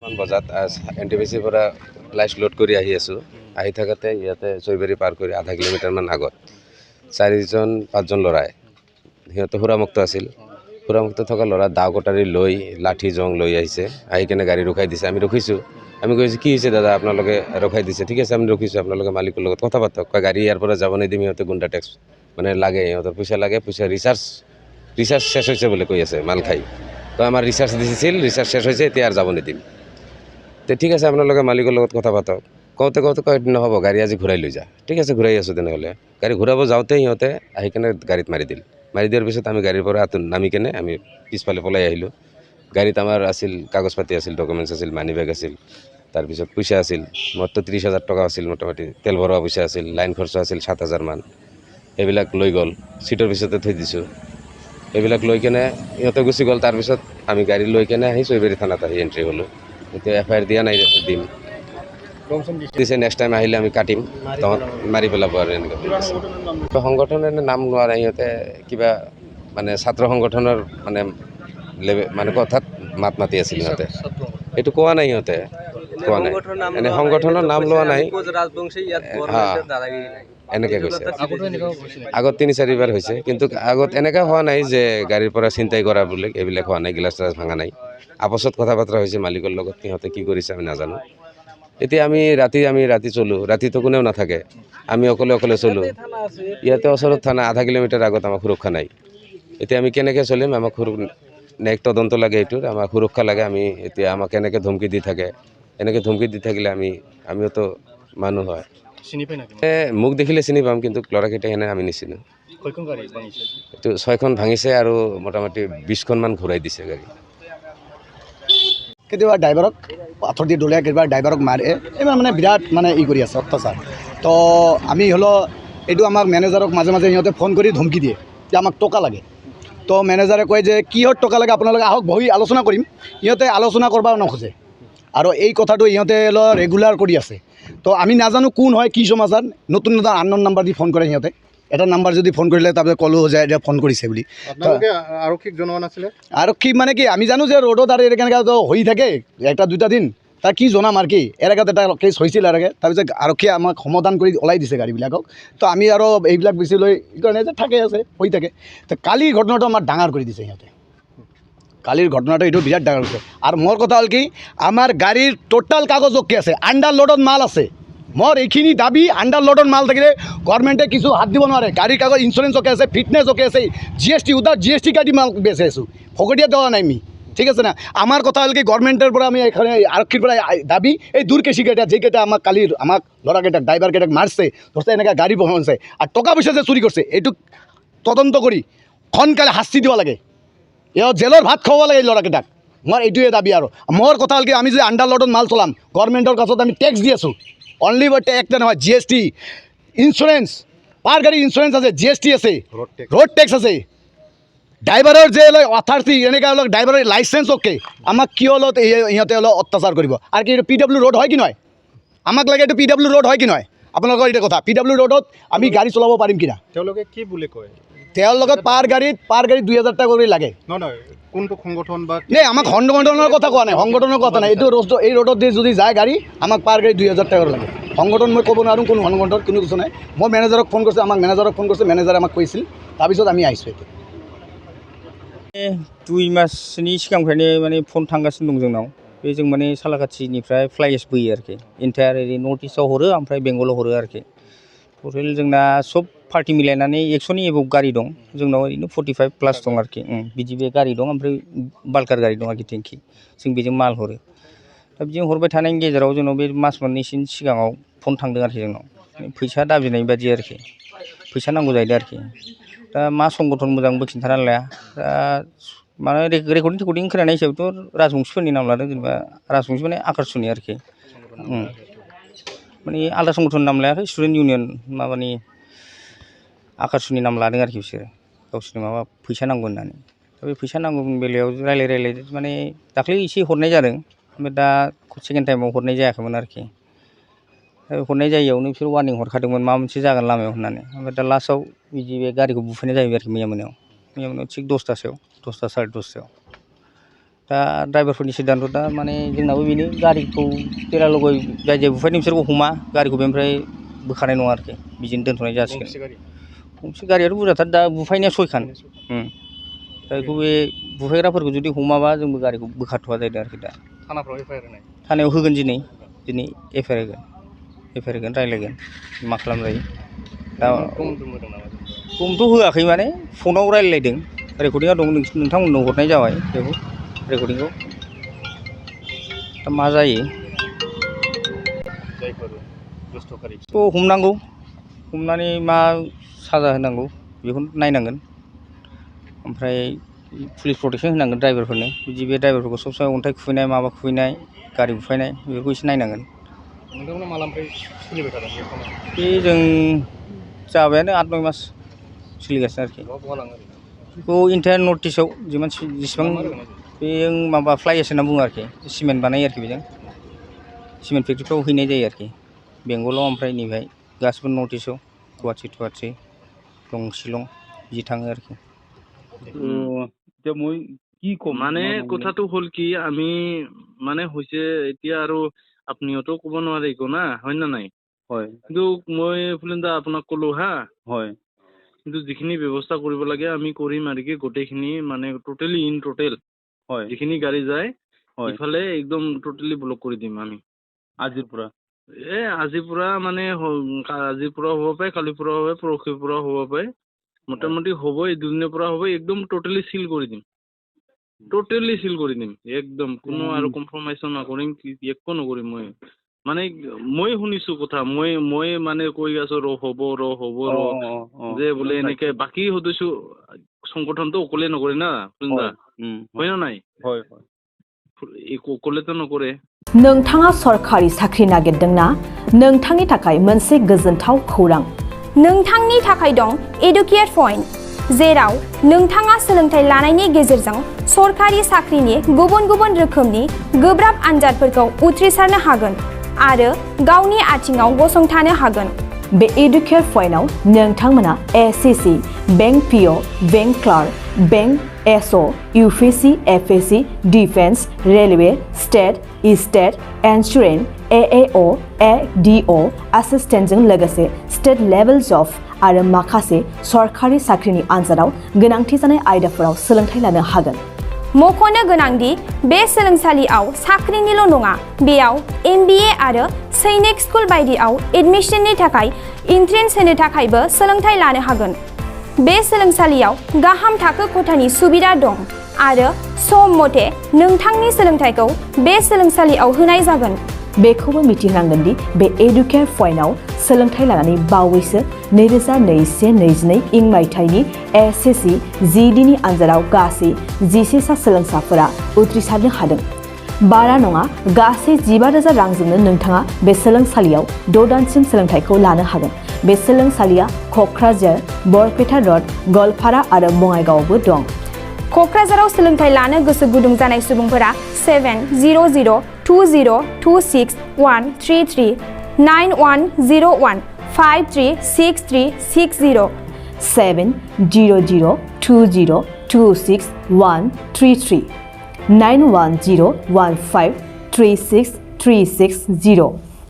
বজাত NTPC পৰা লাইচ load কৰি আহি আছোঁ। আহি থাকোঁতে ইয়াতে চৈবাৰী পাৰ কৰি আধা কিলোমিটাৰমান আগত 4-5জন ল'ৰাই সিহঁতে সুৰামুক্ত আছিল। সুৰামুক্ত থকা ল'ৰা দাও কটাৰী লৈ লাঠি জং লৈ আহিছে। আহি কেনে গাড়ী ৰখাই দিছে। আমি ৰখিছোঁ। আমি কৈছোঁ কি হৈছে দাদা আপোনালোকে ৰখাই দিছে। ঠিক আছে আমি ৰখিছোঁ, আপোনালোকে মালিকৰ লগত কথা পাতক। গাড়ী ইয়াৰ পৰা যাব নিদিম, সিহঁতে গুণ্ডা টেক্স মানে লাগে, সিহঁতৰ পইচা লাগে, পইচা ৰিচাৰ্জ শেষ হৈছে বুলি কৈ আছে মাল খাই। তো আমাৰ ৰিচাৰ্জ দিছিল, ৰিচাৰ্জ শেষ হৈছে, এতিয়া আৰু যাব নিদিম। তো ঠিক আছে আপোনালোকে মালিকৰ লগত কথা পাতক। কওঁতে কয় নহ'ব, গাড়ী আজি ঘূৰাই লৈ যা। ঠিক আছে ঘূৰাই আছোঁ তেনেহ'লে। গাড়ী ঘূৰাব যাওঁতে সিহঁতে আহি কেনে গাড়ীত মাৰি দিল। মাৰি দিয়াৰ পিছত আমি গাড়ীৰ পৰা নামি কেনে আমি পিছফালে পলাই আহিলোঁ। গাড়ীত আমাৰ আছিল কাগজ পাতি আছিল, ডকুমেণ্টছ আছিল, মানি বেগ আছিল, তাৰপিছত পইচা আছিল। মোৰতো 30,000 টকা আছিল মোটামুটি। তেল ভৰোৱা পইচা আছিল, লাইন খৰচা আছিল 7,000 মান। সেইবিলাক লৈ গ'ল, চিটৰ পিছতে থৈ দিছোঁ। সেইবিলাক লৈ কেনে সিহঁতে গুচি গ'ল। তাৰপিছত আমি গাড়ী লৈ কেনে আহি চৈবাৰী থানাত আহি এণ্ট্ৰি হ'লোঁ। এতিয়া FIR দিয়া নাই, দিম। দিছে নেক্সট টাইম আহিলে আমি কাটিম, তহঁত মাৰি পেলাব আৰু এনেকৈ। সংগঠনৰ নাম লোৱা নাই, সিহঁতে কিবা মানে ছাত্ৰ সংগঠনৰ মানে কথাত মাত মাতি আছিল সিহঁতে। এইটো কোৱা নাই সিহঁতে, কোৱা নাই এনে সংগঠনৰ নাম লোৱা নাই। এনেকৈ কৈছে। আগত 3-4 বাৰ হৈছে, কিন্তু আগত এনেকুৱা হোৱা নাই যে গাড়ীৰ পৰা ছিনতাই কৰা বুলি, এইবিলাক হোৱা নাই। গিলাচ টিলাচ ভাঙা নাই। আপচত কথা বতৰা হৈছে মালিকৰ লগত, সিহঁতে কি কৰিছে আমি নাজানো। এতিয়া আমি ৰাতি চলোঁ, ৰাতিটো কোনেও নাথাকে, আমি অকলে চলোঁ। ইয়াতে ওচৰত থানা, আধা কিলোমিটাৰ আগত আমাৰ সুৰক্ষা নাই। এতিয়া আমি কেনেকৈ চলিম? আমাক তদন্ত লাগে, এইটোৰ আমাক সুৰক্ষা লাগে। আমি এতিয়া আমাক কেনেকৈ ধমকি দি থাকে, এনেকৈ ধমকি দি থাকিলে আমিওতো মানুহ হয়। মোক দেখিলে চিনি পাম, কিন্তু ল'ৰাকেইটা এনে আমি নিচিনো। এইটো 6খন ভাঙিছে আৰু মোটামুটি 20খনমান ঘূৰাই দিছে গাড়ী। কেতিয়াবা ড্ৰাইভাৰক পাথৰ দি দলিয়াই, কেতিয়াবা ড্ৰাইভাৰক মাৰে। এইবাৰ মানে বিৰাট কৰি আছে অত্যাচাৰ। তো আমি এইটো আমাক মেনেজাৰক মাজে সিহঁতে ফোন কৰি ধমকি দিয়ে যে আমাক টকা লাগে। তো মেনেজাৰে কয় যে কিহৰ টকা লাগে, আপোনালোকে আহক বহি আলোচনা কৰিম। সিহঁতে আলোচনা কৰিব নোখোজে আৰু এই কথাটো সিহঁতে ৰেগুলাৰ কৰি আছে। তো আমি নাজানো কোন হয়, কি সমাচাৰ। নতুন আননোন নাম্বাৰ দি ফোন কৰে সিহঁতে। এটা নাম্বাৰ যদি ফোন কৰিলে তাৰপিছত ক'লো যে এতিয়া ফোন কৰিছে বুলি। আৰক্ষীক জনোৱা নাছিলে? আৰক্ষী মানে কি, আমি জানো যে ৰোডত আৰু কেনেকৈ হৈ থাকে 1-2 দিন, তাৰ কি জনাম আৰু কি। এৰাগাত এটা কেছ হৈছিল এৰাগে, তাৰপিছত আৰক্ষীয়ে আমাক সমাধান কৰি ওলাই দিছে গাড়ীবিলাকক। তো আমি আৰু এইবিলাক বেছি লৈ কাৰণে যে আছে হৈ থাকে। তো কালিৰ ঘটনাটো আমাৰ ডাঙৰ কৰি দিছে সিহঁতে। কালিৰ ঘটনাটো এইটো বিৰাট ডাঙৰ হৈছে। আৰু মোৰ কথা হ'ল কি, আমাৰ গাড়ীৰ টোটাল কাগজ অ'কে আছে, আণ্ডাৰ লোডত মাল আছে। মোৰ এইখিনি দাবী, আণ্ডাৰ লোডত মাল থাকিলে গভৰ্ণমেণ্টে কিছু হাত দিব নোৱাৰে। গাড়ীৰ কাগজ ইঞ্চুৰেঞ্চ অ'কে আছে, ফিটনেছ অ'কে আছে, GST উদাৰ GST কাটি মাল বেচি আছোঁ, ফকটিয়া দেওয়া নাই আমি। ঠিক আছে না? আমাৰ কথা হ'ল কি, গভৰ্ণমেণ্টৰ পৰা আমি এখানে আৰক্ষীৰ পৰা দাবী, এই কেইটা যেইকেইটা আমাক ল'ৰাকেইটাক ড্ৰাইভাৰকেইটাক মাৰছে, ধৰছে এনেকৈ গাড়ী বহাইছে আৰু টকা পইচা যে চুৰি কৰিছে, এইটো তদন্ত কৰি সোনকালে শাস্তি দিব লাগে। জেলৰ ভাত খুৱাব লাগে এই ল'ৰাকেইটাক। মোৰ এইটোৱে দাবী। আৰু মোৰ কথা হ'ল কি, আমি যদি আণ্ডাৰ লোডত মাল চলাম, গভৰ্ণমেণ্টৰ কাছত আমি টেক্স দি আছোঁ। অনলি টেক্স নহয়, GST, ইঞ্চুৰেঞ্চ, পাৰ গাড়ী ইঞ্চুৰেঞ্চ আছে, GST আছে, ৰোড টেক্স আছে। ড্ৰাইভাৰৰ যে অথৰিটি, এনেকৈ ড্ৰাইভাৰৰ লাইচেঞ্চ অ'কে, আমাক কিয় ইহঁতে অত্যাচাৰ কৰিব? আৰু কি এইটো PW ৰোড হয় কি নহয়? আমাক লাগে এইটো PW ৰোড হয় কি নহয়? আপোনালোকৰ এতিয়া কথা, PW ৰোডত আমি গাড়ী চলাব পাৰিম কিনা? তেওঁলোকে কি বুলি কয়? তেওঁৰ লগত পাৰ গাড়ীত 2,000 টকা কৰি লাগে। নহয়, কোনটো সংগঠন বা নাই, আমাক সংগঠনৰ কথা কোৱা নাই, সংগঠনৰ কথা নাই। এইটো এই ৰোডত যদি যায় গাড়ী, আমাক পাৰ গাড়ী 2,000 টকা লাগে। সংগঠন মই ক'ব নোৱাৰোঁ, কোনো সংগঠন কোনো কিছু নাই। মই মেনেজাৰক ফোন কৰিছোঁ, আমাক মেনেজাৰক ফোন কৰিছোঁ, মেনেজাৰে আমাক কৈছিল। তাৰপিছত আমি আহিছোঁ। এইটো 2 मासनि सिगांनिफ्रायनो माने फन थांगासिनो दं जोंनाव। बे जों माने सालाकाथिनिफ्राय फ्लाइ एश बोयो आरोखि। इन्टायार ओरै नर्थ इस्टआव हरो, ओमफ्राय बेंगलाव हरो आरोखि। टटेल जोंना सब पार्टि मिलायनानै 100नि एबभ गारि दं। जोंनाव ओरैनो 45+ दं आरोखि। बिदि बे गारि दं, ओमफ्राय बाल्कार गारि दं आरोखि टेंकि। जों बेजों माल हरो। दा बिदिनो हरबाय थानायनि गेजेराव जोंनाव बे मास मोननैसोनि सिगाङाव फन थांदों आरोखि जोंनाव। फैसा दाबिनाय बादि आरोखि। फैसा नांगौ जाहैदों आरोखि। दा मा संगठन मोजांबो खिन्थानानै लाया। दा माने रेकर्डिं टेकर्डिं खोनानाय हिसाबैथ' राजबंसिफोरनि नाम लादों, जेनेबा राजबंसि माने आकार्षनि आरोखि। माने आलादा संगठन नाम लायाखै, स्टुडेन्ट इउनियन माबानि आकार्षनि नाम लादों आरोखि बिसोरो। गावसोरनो माबा फैसा नांगौ होननानै। दा बे फैसा नांगौनि बेलायाव रायलाय माने दाख्लै एसे हरनाय जादों, ओमफ्राय दा सेकेन्ड टाइमाव हरनाय जायाखैमोन आरोखि। दा हरनाय जायैयावनो बिसोर वार्निं हरखादोंमोन माबा मोनसे जागोन लामायाव होननानै। ओमफ्राय दा लास्टआव बिदि बे गारिखौ बुफायनाय जाहैबाय आरोखि मैया मोनायाव थिग 10टासोआव, 10टा 10:30टायाव। दा ड्राइभारफोरनि सिद्धान्त दा माने जोंनाबो बेनो गारिखौ जेरावगै जाय जाय बुफायदों बिसोरखौ हमा गारिखौ बेनिफ्राय बोखानाय नङा आरोखि बिदिनो दोनथ'नाय जासिगोन गंबेसे गारि गंसे गारियाथ' बुरजाथार दा बुफायनाया 6 खान दा बेखौ बे बुफायग्राफोरखौ जुदि हमाबा जोंबो गारिखौ बोखारथ'वा जाहैदों आरोखि दा थानाफ्राव एफआइआर होनाय थानायाव होगोन दिनै एफआइआर होगोन रायज्लायगोन मा खालामजायो दा दंमोन नामा खमथ' होआखै माने फनाव रायज्लायदों रेकर्डिंआ दं नोंथांमोननो हरनाय जाबाय बेखौ रेकर्डिंखौ दा मा जायो जायफोर दुस्थ'खारि थ' हमनांगौ हमनानै मा साजा होनांगौ बेखौ नायनांगोन ओमफ्राय पुलिस प्रटेक्सन होनांगोन ड्राइभारफोरनो बिदि बे ड्राइभारफोरखौ सब समाय अन्थाइ खुबैनाय माबा खुबैनाय गारि बुफायनाय बेफोरखौ एसे नायनांगोन नोंथांमोना मालानिफ्राय सोलिबाय थादों बे खामानिया बे जों जाबायानो 8-9 मास सोलिगासिनो आरोखि बहा लाङो ओरैनो बेखौ इन्टायार नर्थ इस्टआव जेसेबां मा रोगानाय जायो? बे माबा फ्लाइ एस होनना बुङो आरोखि सिमेन्ट बानायो आरोखि बेजों सिमेन्ट फेक्ट्रिफ्राव हैनाय जायो आरोखि बेंगलाव ओमफ्राय नैबेहाय गासिबो नर्थ इस्टआव गुवाहाटि दं शिलं बिदि थाङो आरोखि মানে কথাটো হ'ল কি আমি মানে হৈছে এতিয়া আৰু আপুনিওতো ক'ব নোৱাৰে একো না হয় না নাই হয় কিন্তু মই ফুলেন্দা আপোনাক ক'লো হা হয় কিন্তু যিখিনি ব্যৱস্থা কৰিব লাগে আমি কৰিম আৰু কি গোটেইখিনি মানে টোটেলি ইন টোটেল হয় যিখিনি গাড়ী যায় হয় ইফালে একদম টোটেলি ব্লক কৰি দিম আমি আজিৰ পৰা আজিৰ পৰা মানে আজিৰ পৰা হ'ব পাৰে কালিৰ পৰা হ'ব পাৰে পৰহিৰ পৰা হ'ব পাৰে মোটামুটি হ'ব এই দুদিনৰ পৰা হ'ব একদম টোটেলি চিল কৰি দিম একদম কোনো আৰু কম্প্ৰমাইজো নকৰিম একো নকৰিম মানে মই শুনিছো কথা মই মানে কৈ আছো হ'ব যে বোলে এনেকে বাকী সদস্য সংগঠনটো অকলে নকৰে না হয় না নাই হয় অকলেতো নকৰে नोंथाङा सरखारि साख्रि नागिरदोंना नोंथांनि थाखाय मोनसे गोजोनथाव खौरां नोंथांनि थाखाय दं एडुकेट पॉइंट जेराव नोंथाङा सोलोंथाइ लानायनि गेजेरजों सरखारि साख्रिनि गुबुन गुबुन रोखोमनि गोब्राब आनजादफोरखौ उथ्रिसारनो हागोन आरो गावनि आथिङाव गसंथानो हागोन बे एडुकेट पॉइन्टआव नोंथांमोना SSC bank PO bank clerk bank SO UPSC FSC defence railway state insurance एएअ एडिअ एसिस्टेन्टजों लोगोसे स्टेट लेभेल जब आरो माखासे सरखारि साख्रिनि आनजादाव गोनांथि जानाय आयदाफोराव सोलोंथाइ लानो हागोन मख'नो गोनांदि बे सोलोंसालियाव साख्रिनिल' नङा बेयाव MBA आरो सैनिक स्कुल बायदियाव एडमिशननि थाखाय एन्ट्रेन्स होनो थाखायबो सोलोंथाइ लानो हागोन बे सोलोंसालियाव गाहाम थाखो खथानि सुबिदा दं आरो सम मथे नोंथांनि सोलोंथाइखौ बे सोलोंसालियाव होनाय जागोन बेखौबो मिथिनांगोन दि बे एडुकेट पॉइन्टआव सोलोंथाइ लानानै बावैसो 2021-22 इं मायथाइनि एसएससि जिडिनि आनजादाव गासै 11 सा सोलोंसाफोरा उथ्रिसारनो हादों बारा नङा गासै 15,000 रांजोंनो नोंथाङा बे सोलोंसालियाव 6 दानसिम सोलोंथाइखौ लानो हागोन बे सोलोंसालिया क'क्राझार बरपेटा रड गवालपारा आरो बङाइगावआवबो दं क'क्राझाराव सोलोंथाइ लानो गोसो गुदुं जानाय सुबुंफोरा 70020261133 9101 536360 70020261133 9101536360